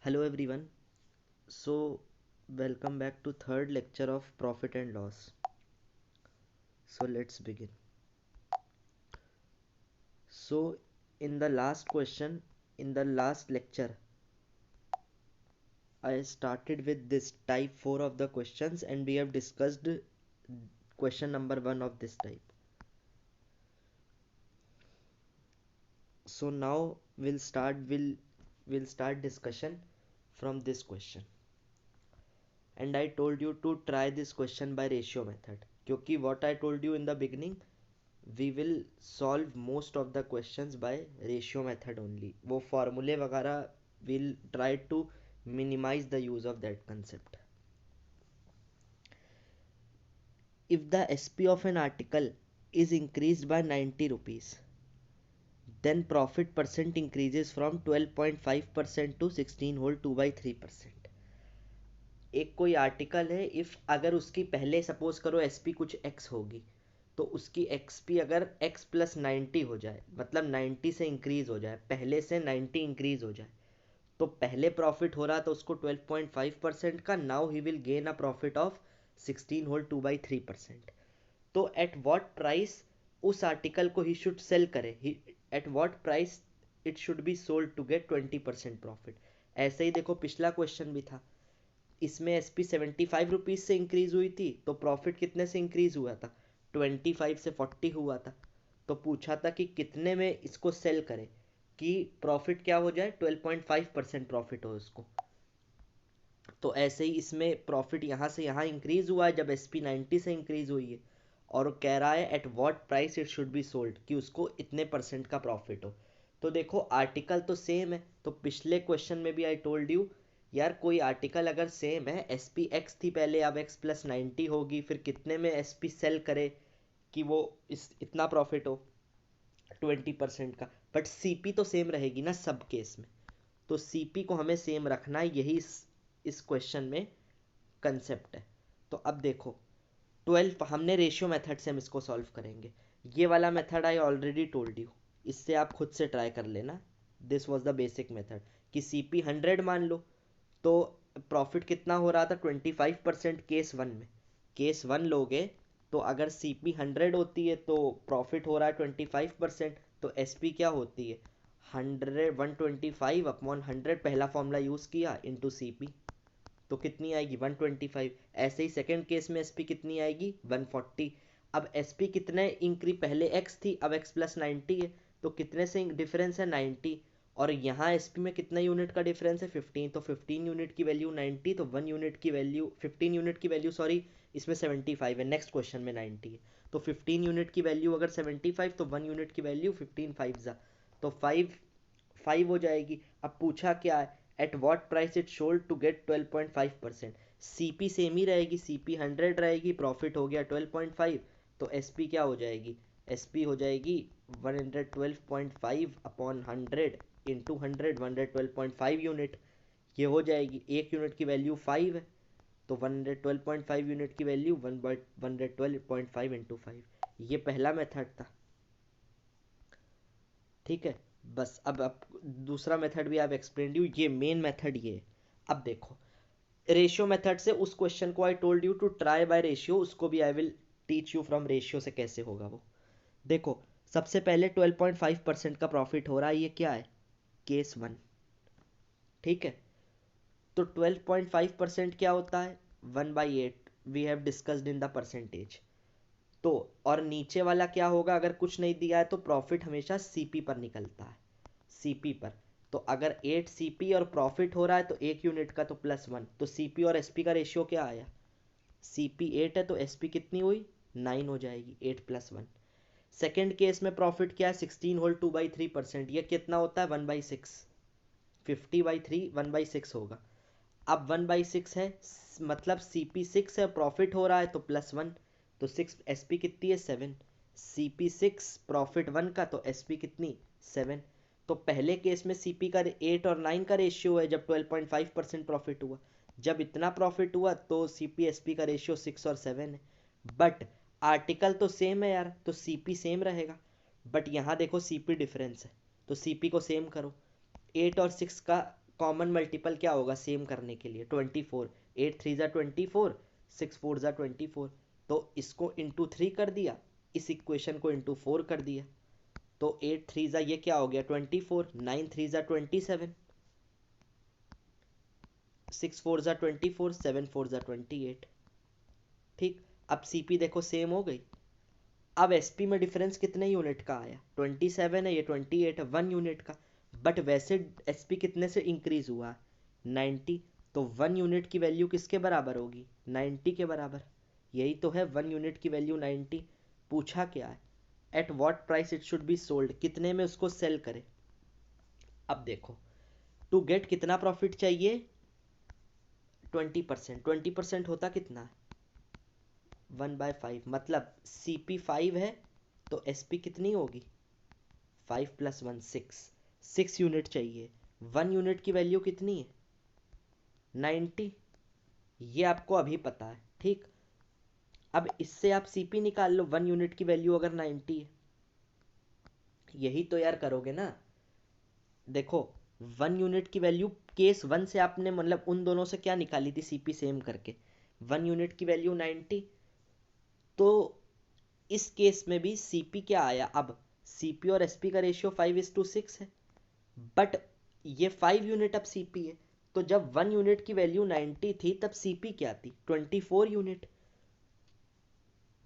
Hello everyone. So welcome back to third lecture of profit and loss. So let's begin. So in the last question, in the last lecture, I started with this type 4 of the questions and we have discussed question number 1 of this type. So now we'll start discussion from this question. And I told you to try this question by ratio method क्योंकि what I told you in the beginning, we will solve most of the questions by ratio method only. वो formulae वगैरह we'll try to minimize the use of that concept. If the SP of an article is increased by 90 rupees, then profit percent increases from 12.5% to 16 whole 2 by 3%. एक कोई article है, if अगर उसकी पहले suppose करो SP कुछ x होगी, तो उसकी एक्सपी अगर एक्स प्लस 90 हो जाए, मतलब 90 से इंक्रीज हो जाए, पहले से 90 इंक्रीज हो जाए, तो पहले प्रॉफिट हो रहा था उसको 12.5% का, now he will gain a profit of 16 whole 2 by 3%. तो एट व्हाट प्राइस उस आर्टिकल को ही शुड सेल करे, at what price it should be sold to get 20% profit. ऐसे ही देखो पिछला क्वेश्चन भी था, इसमें एसपी 75 रुपीज़ से इंक्रीज हुई थी, तो प्रॉफिट कितने से इंक्रीज हुआ था, 25 से 40 हुआ था. तो पूछा था कि कितने में इसको सेल करें कि प्रॉफिट क्या हो जाए, 12.5% प्रॉफिट हो उसको. तो ऐसे ही इसमें प्रॉफिट यहाँ से यहाँ इंक्रीज हुआ है जब एसपी 90 से इंक्रीज हुई है, और कह रहा है eight what price it should be sold, कि उसको इतने परसेंट का प्रॉफिट हो. तो देखो आर्टिकल तो सेम है, तो पिछले क्वेश्चन में भी आई टोल्ड यू यार, कोई आर्टिकल अगर सेम है, एस पी एक्स थी पहले, अब एक्स प्लस 90 होगी, फिर कितने में एस पी सेल करे कि वो इतना प्रॉफिट हो, 20% का. बट सी पी तो सेम रहेगी ना सब केस में, तो सी पी को हमें सेम रखना है, यही इस क्वेश्चन में कंसेप्ट है. तो अब देखो 12 हमने रेशियो मेथड से हम इसको सॉल्व करेंगे. ये वाला method I already told you, इससे आप खुद से ट्राई कर लेना. This was the basic method कि सी पी 100 मान लो, तो प्रॉफिट कितना हो रहा था 25% केस वन में. केस वन लोगे तो अगर सी पी 100 होती है तो प्रॉफिट हो रहा है 25%, तो एस पी क्या होती है, 125 अपॉन 100, पहला फॉर्मूला यूज़ किया इंटू सी पी, तो कितनी आएगी 125. ऐसे ही सेकंड केस में एसपी कितनी आएगी 140. अब एसपी कितने इंक्री, पहले एक्स थी अब एक्स प्लस 90 है, तो कितने से डिफरेंस है 90, और यहाँ एसपी में कितना यूनिट का डिफरेंस है 15, तो 15 यूनिट की वैल्यू 90, तो 1 यूनिट की वैल्यू 15 यूनिट की वैल्यू सॉरी, इसमें 75 है, नेक्स्ट क्वेश्चन में 90 है, तो 15 यूनिट की वैल्यू अगर 75, तो 1 यूनिट की वैल्यू 15 फाइव जा, तो 5 हो जाएगी. अब पूछा क्या है, at what price it sold to get 12.5%. CP same ही रहेगी, सीपी 100 रहेगी, प्रॉफिट हो गया 12.5, तो एसपी क्या हो जाएगी, एसपी हो जाएगी 112.5 अपॉन 100 इंटू 100, 112.5 यूनिट. ये हो जाएगी, एक यूनिट की वैल्यू 5 है, तो 112.5 यूनिट की वैल्यू 112.5 इंटू 5. ये पहला मेथड था, ठीक है. बस अब दूसरा मेथड भी आप एक्सप्लेन यू, ये मेन मेथड ये. अब देखो रेशियो मेथड से उस क्वेश्चन को I told you to try by ratio, उसको भी I will teach you from ratio से कैसे होगा वो. देखो सबसे पहले 12.5% का प्रॉफिट हो रहा है, ये क्या है, केस वन, ठीक है. तो 12.5% क्या होता है, 1/8, we have discussed in the percentage. तो और नीचे वाला क्या होगा, अगर कुछ नहीं दिया है तो प्रॉफिट हमेशा सीपी पर निकलता है, सीपी पर. तो अगर 8 सीपी और प्रॉफिट हो रहा है तो एक यूनिट का तो +1, तो सीपी और एसपी का रेशियो क्या आया, सीपी 8 है तो एसपी कितनी हुई 9 हो जाएगी, 8+1. सेकेंड केस में प्रॉफिट क्या है 16 होल 2/3%, ये कितना होता है 1/6, 50/3 1/6 होगा. अब 1/6 है, मतलब सीपी 6 है, प्रॉफिट हो रहा है तो +1, तो 6 एसपी कितनी है 7, सीपी 6 प्रॉफिट 1 का, तो एसपी कितनी 7. तो पहले केस में सीपी का 8 और 9 का रेशियो है जब 12.5% प्रॉफिट हुआ, जब इतना प्रॉफिट हुआ तो सीपी एसपी का रेशियो 6 और 7 है. बट आर्टिकल तो सेम है यार, तो सीपी सेम रहेगा, बट यहाँ देखो सीपी डिफरेंस है, तो सीपी को सेम करो. 8 और 6 का कॉमन मल्टीपल क्या होगा सेम करने के लिए 24, 8 3 ज़ा 24, 6 4 ज़ा 24, तो इसको इंटू 3 कर दिया, इस इक्वेशन को इंटू 4 कर दिया, तो 8 3 ज़ा ये क्या हो गया 24, 9 3 ज़ा 27, 6 4 ज़ा 24, 7 4 ज़ा 28। ठीक, अब सीपी देखो सेम हो गई। अब एसपी में डिफरेंस कितने यूनिट का आया, 27 है, ये 28 है, 1 यूनिट का। बट वैसे एसपी कितने से इंक्रीज हुआ, 90, तो 1 यूनिट की वैल्यू किसके बराबर होगी, 90 के बराबर। यही तो है 1 यूनिट की वैल्यू 90। पूछा क्या है, eight what price it should be sold, कितने में उसको सेल करे। अब देखो टू गेट कितना प्रॉफिट चाहिए, 20%। 20% होता कितना है, 1/5, मतलब सी पी 5 है तो एस पी कितनी होगी, 5 + 1 6, 6 यूनिट चाहिए। 1 यूनिट की वैल्यू कितनी है, 90, ये आपको अभी पता है। ठीक, अब इससे आप सीपी निकाल लो, 1 यूनिट की वैल्यू अगर 90 है, यही तो यार करोगे ना। देखो 1 यूनिट की वैल्यू केस 1 से आपने मतलब उन दोनों से क्या निकाली थी सीपी सेम करके, 1 यूनिट की वैल्यू 90, तो इस केस में भी सीपी क्या आया, अब सीपी और एसपी का रेशियो 5:6 है, बट ये 5 यूनिट अब सीपी है, तो जब 1 यूनिट की वैल्यू 90 थी तब सीपी क्या थी, 24 यूनिट।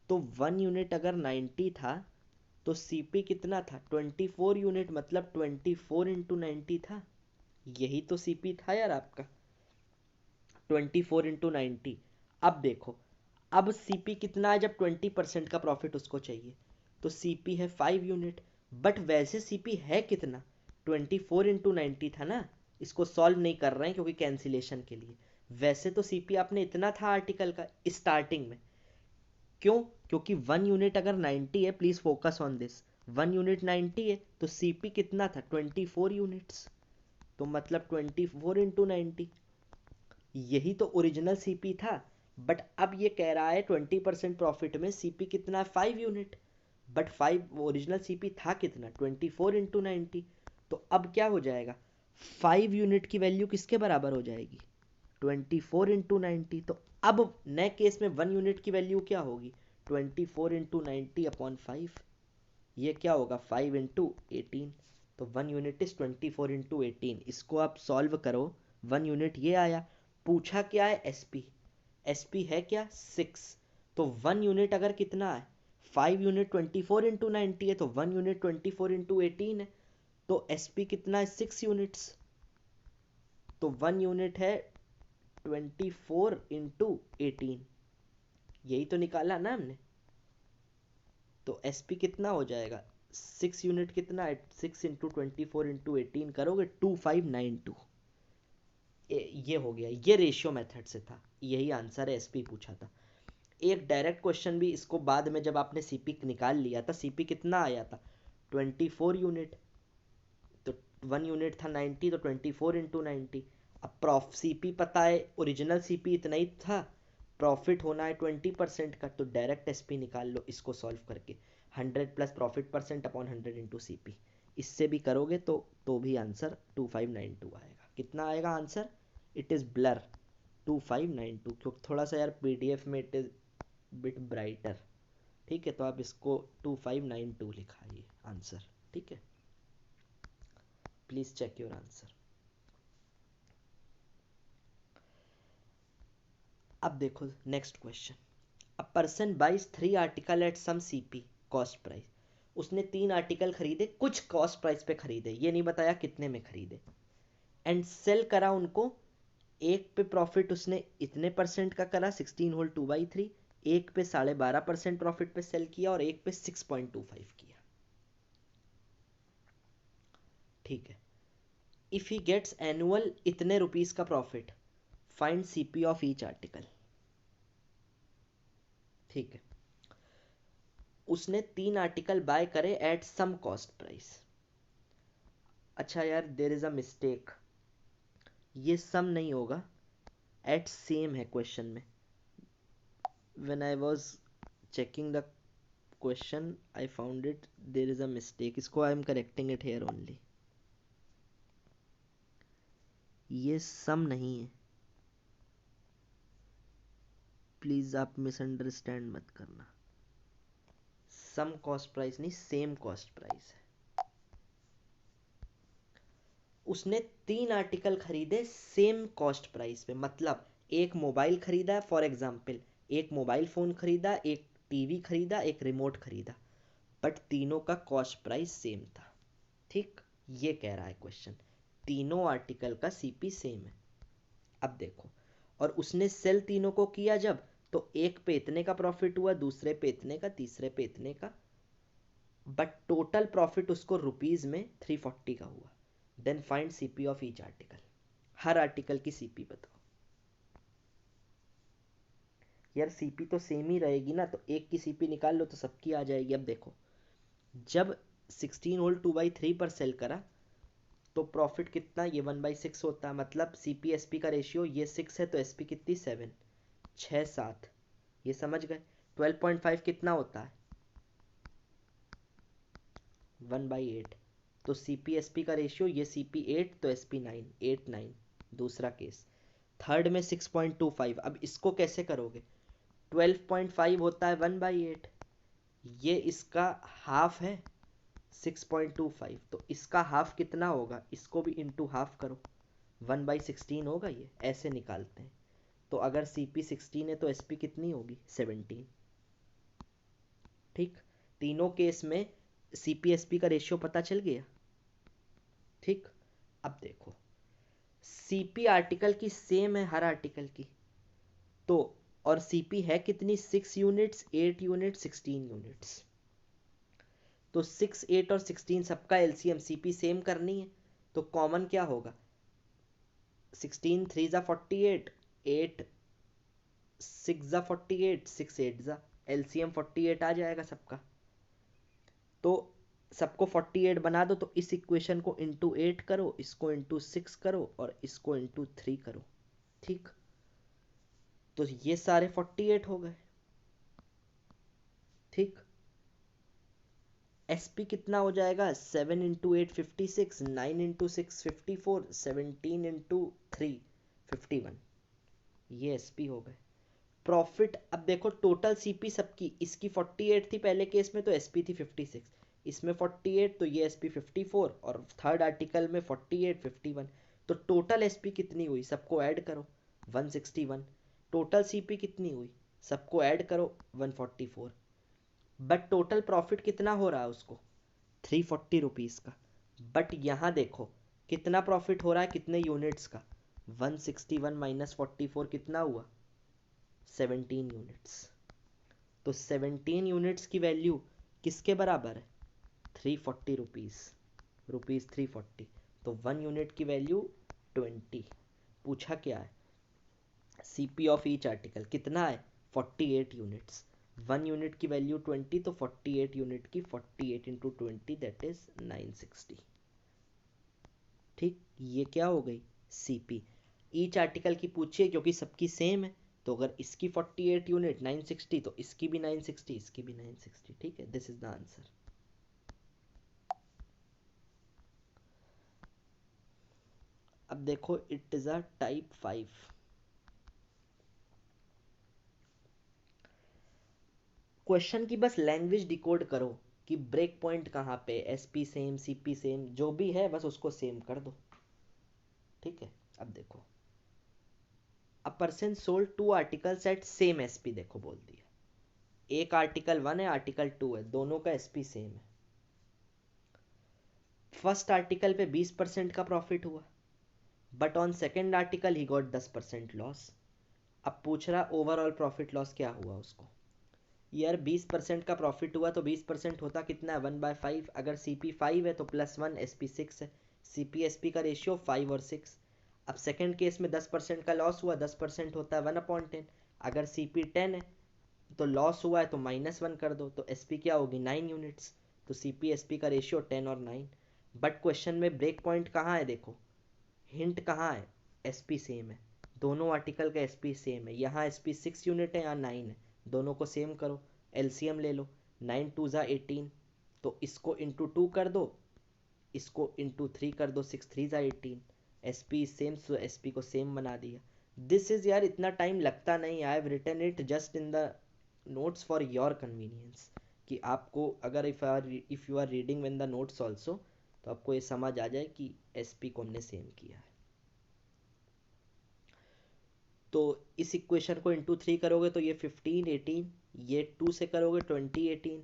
तो 1 यूनिट अगर 90 था तो सीपी कितना था, 24 यूनिट, मतलब 24 × 90 था। यही तो सीपी था यार आपका, 24 × 90। अब देखो, अब सीपी कितना है, जब 20% का प्रॉफिट उसको चाहिए, तो सीपी है 5 यूनिट। बट वैसे सीपी है कितना, 24 × 90 था ना, इसको सॉल्व नहीं कर रहे हैं क्योंकि कैंसिलेशन के लिए। वैसे तो सीपी आपने इतना था आर्टिकल का स्टार्टिंग में, क्यों, क्योंकि 1 यूनिट अगर 90 है, please focus on this, 1 unit 90 है तो सीपी कितना था, 24 यूनिट्स, तो मतलब 24 × 90, यही तो ओरिजिनल सीपी था। बट अब ये कह रहा है 20% प्रॉफिट में सीपी कितना है, 5 यूनिट, बट 5 ओरिजिनल सीपी था कितना, 24 × 90, तो अब क्या हो जाएगा, 5 यूनिट की वैल्यू किसके बराबर हो जाएगी, 24 × 90। तो अब नए केस में 1 यूनिट की वैल्यू क्या होगी, 24 × 90/5, ये क्या होगा 5 × 18, तो 1 यूनिट इज 24 × 18। इसको आप सॉल्व करो, 1 यूनिट ये आया। पूछा क्या है, एसपी, एसपी है क्या 6, तो 1 यूनिट अगर कितना है, 5 यूनिट 24 × 90 है, तो 1 यूनिट 24 × 18 है, तो एसपी कितना है 6 यूनिट्स, तो 1 यूनिट है 24 × 18, यही तो निकाला ना हमने। तो एसपी कितना हो जाएगा, 6 यूनिट कितना है, 6 × 24 × 18 करोगे 2592। ये हो गया, ये रेशियो मेथड से था, यही आंसर है, एसपी पूछा था। एक डायरेक्ट क्वेश्चन भी इसको बाद में जब आपने सीपी निकाल लिया था, सीपी कितना आया था 24 यूनिट, तो 1 यूनिट था 90, तो 24 × 90। अब सीपी पता है, ओरिजिनल सीपी इतना ही था, प्रॉफिट होना है 20% का, तो डायरेक्ट एसपी निकाल लो इसको सॉल्व करके, 100 + प्रॉफिट परसेंट अपॉन 100 × सीपी। इससे भी करोगे तो भी आंसर 2592 आएगा। कितना आएगा आंसर, इट इज़ ब्लर, 2592, क्योंकि थोड़ा सा यार पीडीएफ में इट इज़ बिट ब्राइटर। ठीक है, तो आप इसको 2592 लिखाइए आंसर। ठीक है, प्लीज चेक योर आंसर। अब देखो next question, a person buys 3 article at some CP cost price, उसने 3 आर्टिकल खरीदे, कुछ कॉस्ट प्राइस पे खरीदे, ये नहीं बताया कितने में खरीदे, एंड सेल करा उनको, एक पे प्रॉफिट उसने इतने परसेंट का करा 16 होल 2/3, एक पे 12.5% प्रॉफिट पे सेल किया और एक पे 6.25 किया। ठीक है, इफ ही गेट्स एनुअल इतने रुपीस का profit, find CP of each article. ठीक है, उसने 3 आर्टिकल बाय करे एट सम कॉस्ट प्राइस। अच्छा यार, देर इज अ मिस्टेक, ये सम नहीं होगा, एट सेम है क्वेश्चन में। When I was checking the question I found it there is a mistake, इसको I am correcting it here only. ये सम नहीं है, प्लीज आप मिसअंडरस्टैंड मत करना। सम कॉस्ट प्राइस नहीं, सेम कॉस्ट प्राइस है। उसने 3 आर्टिकल खरीदे सेम कॉस्ट प्राइस पे, मतलब एक मोबाइल खरीदा फॉर एग्जाम्पल, एक मोबाइल फ़ोन खरीदा, एक टीवी खरीदा, एक रिमोट खरीदा, बट तीनों का कॉस्ट प्राइस सेम था। ठीक, ये कह रहा है क्वेश्चन, तीनों आर्टिकल का सीपी सेम है। अब देखो, और उसने सेल तीनों को किया जब, तो एक पे इतने का प्रॉफिट हुआ, दूसरे पे इतने का, तीसरे पे इतने का, बट टोटल प्रॉफिट उसको रुपीज में 340 का हुआ। Then find CP of each article. हर आर्टिकल की सीपी बताओ। यार सीपी तो सेम ही रहेगी ना, तो एक की सीपी निकाल लो तो सबकी आ जाएगी। अब देखो, जब 16 होल 2/3 पर सेल करा तो प्रॉफिट कितना, ये 1/6 होता है, मतलब सीपी एसपी का रेशियो ये 6 है तो एसपी कितनी 7, 6 7, ये समझ गए। 12.5 कितना होता है 1/8, तो सीपी एसपी का रेशियो ये सीपी 8 तो एसपी 9, 8 9। दूसरा केस, थर्ड में 6.25, अब इसको कैसे करोगे, 12.5 होता है 1/8, ये इसका हाफ है 6.25, तो इसका हाफ कितना होगा, इसको भी इंटू हाफ करो, 1/16 होगा, ये ऐसे निकालते हैं। तो अगर सीपी 16 है तो एसपी कितनी होगी 17। ठीक, तीनों केस में सीपी एसपी का रेशियो पता चल गया। ठीक, अब देखो, सीपी आर्टिकल की सेम है हर आर्टिकल की, तो और सीपी है कितनी, 6 यूनिट्स, 8 यूनिट, 16 यूनिट्स, तो 6 8 और 16 सबका एलसीएम सीपी सेम करनी है, तो कॉमन क्या होगा, 16 3 ज़ा 48, 8 6 ज़ा 48, 6 8 ज़ा, एलसीएम 48 आ जाएगा सबका। तो सबको 48 बना दो, तो इस इक्वेशन को इंटू 8 करो, इसको इंटू 6 करो और इसको इंटू 3 करो। ठीक, तो ये सारे 48 हो गए। ठीक, एसपी कितना हो जाएगा, 7 इंटू 8 56, 9 इंटू 6 54, 17 इंटू 3 51, ये एसपी हो गए। प्रॉफिट, अब देखो टोटल सीपी सबकी, इसकी 48 थी पहले केस में तो एसपी थी 56, इसमें 48 तो ये एसपी 54, और थर्ड आर्टिकल में 48 51, तो टोटल एसपी कितनी हुई, सबको ऐड करो 161, टोटल सीपी कितनी हुई, सबको ऐड करो 144, बट टोटल प्रॉफिट कितना हो रहा है उसको 340 रुपीज़ का। बट यहाँ देखो कितना प्रॉफिट हो रहा है, कितने यूनिट्स का, 161 माइनस 44 कितना हुआ 17 यूनिट्स, तो 17 यूनिट्स की वैल्यू किसके बराबर है 340 रुपीज़, रुपीज़ 340, तो 1 यूनिट की वैल्यू 20। पूछा क्या है, सीपी ऑफ ईच आर्टिकल कितना है 48 यूनिट्स, 1 यूनिट की वैल्यू 20, तो 48 यूनिट की 48 इंटू 20 दैट इज 960। ठीक, ये क्या हो गई सीपी। ईच आर्टिकल की पूछिए क्योंकि सबकी सेम है, तो अगर इसकी 48 यूनिट 960 तो इसकी भी 960, इसकी भी 960। ठीक है, दिस इज द आंसर। अब देखो it is a type 5। Question की बस लैंग्वेज डिकोड करो कि ब्रेक पॉइंट कहाँ पे, एसपी सेम, सीपी सेम, जो भी है बस उसको सेम कर दो। ठीक है, अब देखो, a person sold 2 articles at same SP, देखो बोल दिया, एक आर्टिकल 1 है, आर्टिकल 2 है, दोनों का एसपी सेम है। फर्स्ट आर्टिकल पे 20% का प्रॉफिट हुआ, but on second article he got 10% loss. अब पूछ रहा ओवरऑल प्रॉफिट लॉस क्या हुआ उसको। यार 20% का प्रॉफिट हुआ तो 20% होता कितना है 1/5, अगर सीपी 5 है तो +1, एसपी 6 है, सीपी एसपी का रेशियो 5 और 6। अब सेकेंड केस में 10% का लॉस हुआ, 10% होता है 1/10, अगर सीपी 10 है तो लॉस हुआ है तो -1 कर दो, तो एसपी क्या होगी 9 यूनिट्स, तो सीपी एसपी का रेशियो 10 और 9। बट क्वेश्चन में ब्रेक पॉइंट कहाँ है, देखो हिंट कहाँ है, एसपी सेम है, दोनों आर्टिकल का एसपी सेम है, यहाँ एसपी 6 यूनिट है, यहाँ 9 है, दोनों को सेम करो, एलसीएम ले लो, 9 2 ज़ा 18, तो इसको इंटू 2 कर दो, इसको इंटू 3 कर दो, 6 3 ज़ा 18, S P same, so S P को सेम बना दिया। दिस इज यार इतना टाइम लगता नहीं, I have written it just in the notes for your convenience, कि आपको अगर if you are reading win the notes also, तो आपको ये समझ आ जाए कि एस पी को हमने सेम किया है। तो इस इक्वेशन को इंटू 3 करोगे तो ये 15 18, ये 2 से करोगे 20 18।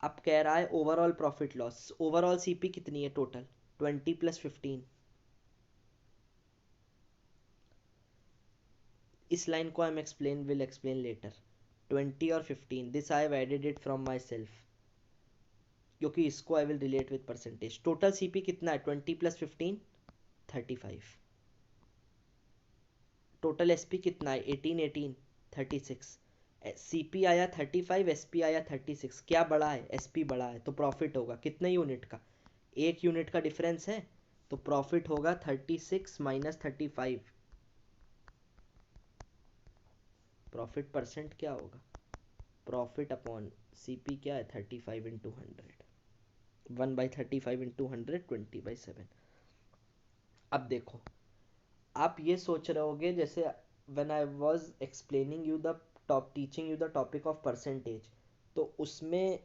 अब कह रहा है overall profit loss, overall CP कितनी है टोटल, 20 प्लस 15। इस लाइन को आई विल एक्सप्लेन लेटर। 20 और 15, this I have added it from myself, क्योंकि इसको I will relate with percentage. Total CP कितना है, 20 प्लस 15 35। टोटल एसपी कितना है, 18 18 36। सीपी आया 35, एसपी आया 36। क्या बड़ा है, एसपी बड़ा है, तो प्रॉफिट होगा कितने यूनिट का, 1 यूनिट का डिफरेंस है, तो प्रॉफिट होगा 36 माइनस 35। प्रॉफिट परसेंट क्या होगा, प्रॉफिट अपॉन सीपी क्या है, 35 इंटू 100, 1/35 इंटू 100, 20/7। अब देखो, आप ये सोच रहे होगे जैसे when I was explaining you the top teaching you the topic of percentage, तो उसमें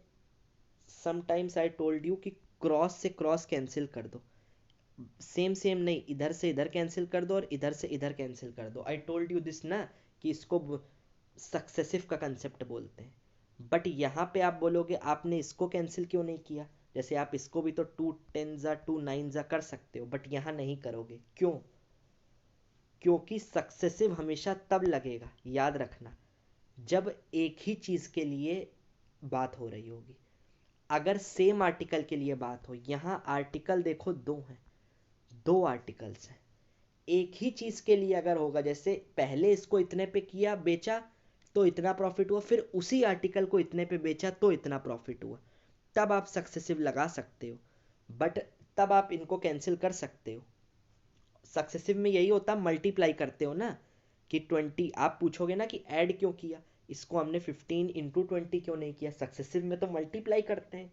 समटाइम्स आई टोल्ड यू कि क्रॉस से क्रॉस कैंसिल कर दो, सेम सेम नहीं, इधर से इधर कैंसिल कर दो और इधर से इधर कैंसिल कर दो। आई टोल्ड यू दिस ना, कि इसको सक्सेसिव का कंसेप्ट बोलते हैं। बट यहाँ पे आप बोलोगे आपने इसको कैंसिल क्यों नहीं किया, जैसे आप इसको भी तो 2 10 2 9 कर सकते हो, बट यहाँ नहीं करोगे, क्यों, क्योंकि सक्सेसिव हमेशा तब लगेगा, याद रखना, जब एक ही चीज़ के लिए बात हो रही होगी। अगर सेम आर्टिकल के लिए बात हो, यहाँ आर्टिकल देखो दो हैं, दो आर्टिकल्स हैं, एक ही चीज़ के लिए अगर होगा, जैसे पहले इसको इतने पे किया बेचा तो इतना प्रॉफिट हुआ, फिर उसी आर्टिकल को इतने पे बेचा तो इतना प्रॉफिट हुआ, तब आप सक्सेसिव लगा सकते हो, बट तब आप इनको कैंसिल कर सकते हो। सक्सेसिव में यही होता, मल्टीप्लाई करते हो ना, कि 20, आप पूछोगे ना कि ऐड क्यों किया, इसको हमने 15 इंटू 20 क्यों नहीं किया, सक्सेसिव में तो मल्टीप्लाई करते हैं।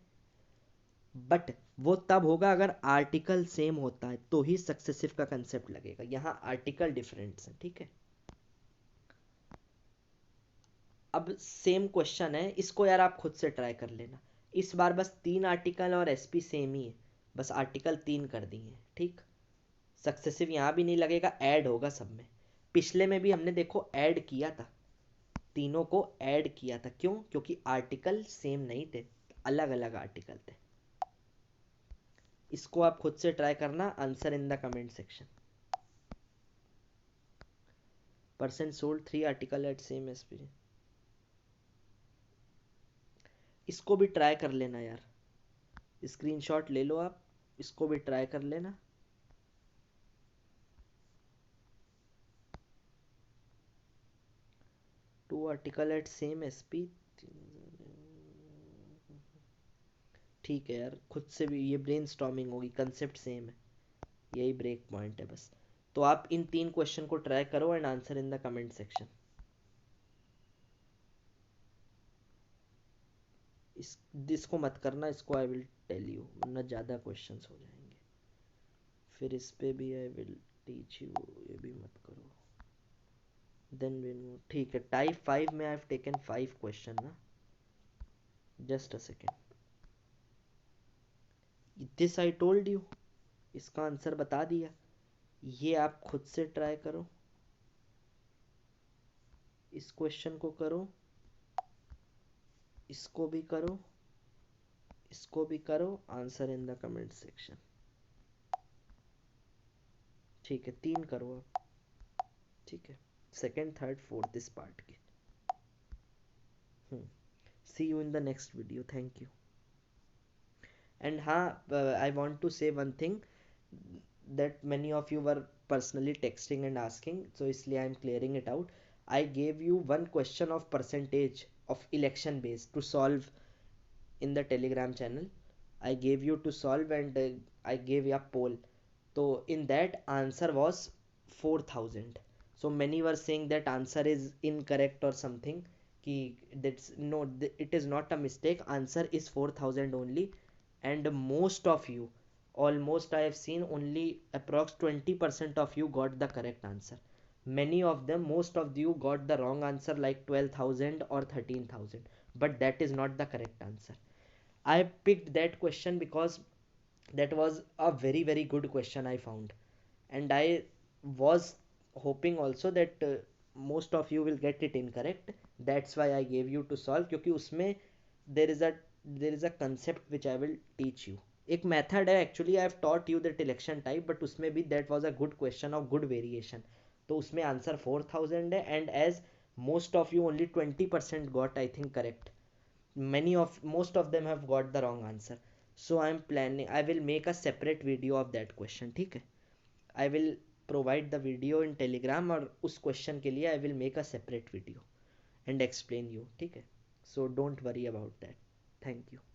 बट वो तब होगा अगर आर्टिकल सेम होता है, तो ही सक्सेसिव का कंसेप्ट लगेगा, यहाँ आर्टिकल डिफरेंट है, ठीक है। अब सेम क्वेश्चन है, इसको यार आप खुद से ट्राई कर लेना। इस बार बस 3 आर्टिकल और एसपी सेम ही है, बस आर्टिकल 3 कर दिए हैं, ठीक। सक्सेसिव यहाँ भी नहीं लगेगा, ऐड होगा सब में। पिछले में भी हमने देखो ऐड किया था, तीनों को ऐड किया था, क्यों, क्योंकि आर्टिकल सेम नहीं थे, अलग अलग आर्टिकल थे। इसको आप खुद से ट्राई करना, answer in the comment section. Percent sold 3 article at same SP, इसको भी ट्राई कर लेना यार, स्क्रीनशॉट ले लो आप, इसको भी ट्राई कर लेना। Two article at same SP, ठीक है यार, खुद से भी ये ब्रेन स्टॉर्मिंग होगी, कंसेप्ट सेम है, यही ब्रेक पॉइंट है बस। तो आप इन 3 क्वेश्चन को ट्राई करो and answer in the comment section. इसको मत करना, इसको आई विल टेल यू, वरना ज़्यादा क्वेश्चंस हो जाएंगे, फिर इस पे भी आई विल टीच यू, ये भी मत करो। देन विल, ठीक है, टाइप 5 में आई हैव टेकन 5 क्वेश्चन ना, just a second, this I told you, इसका आंसर बता दिया, ये आप खुद से ट्राई करो, इस क्वेश्चन को करो, इसको भी करो, इसको भी करो, answer in the comment section, ठीक है, 3 करो आप, ठीक है, सेकेंड थर्ड फोर्थ इस पार्ट के। See you in the next video, thank you. And हाँ, I want to say one thing, that many of you were personally texting and asking, so इसलिए I am clearing it out. I gave you one question of percentage of election base to solve in the telegram channel. I gave you to solve, and I gave a poll, so in that answer was 4000. So many were saying that answer is incorrect or something, कि that's no, it is not a mistake, answer is 4000 only. And most of you almost I have seen only approx 20% of you got the correct answer. Many of them, most of you got the wrong answer, like 12,000 or 13,000, but that is not the correct answer. I picked that question because that was a very very good question I found, and I was hoping also that most of you will get it incorrect. That's why I gave you to solve, क्योंकि उसमें there is a there is a concept which I will teach you. एक method है actually, I have taught you that election type, but उसमें भी that was a good question of good variation. तो उसमें answer 4,000 है, and as most of you only 20% got I think correct, most of them have got the wrong answer. So I am planning, I will make a separate video of that question, ठीक है. I will provide the video in telegram, और उस question के लिए I will make a separate video and explain you, ठीक है. So don't worry about that. Thank you.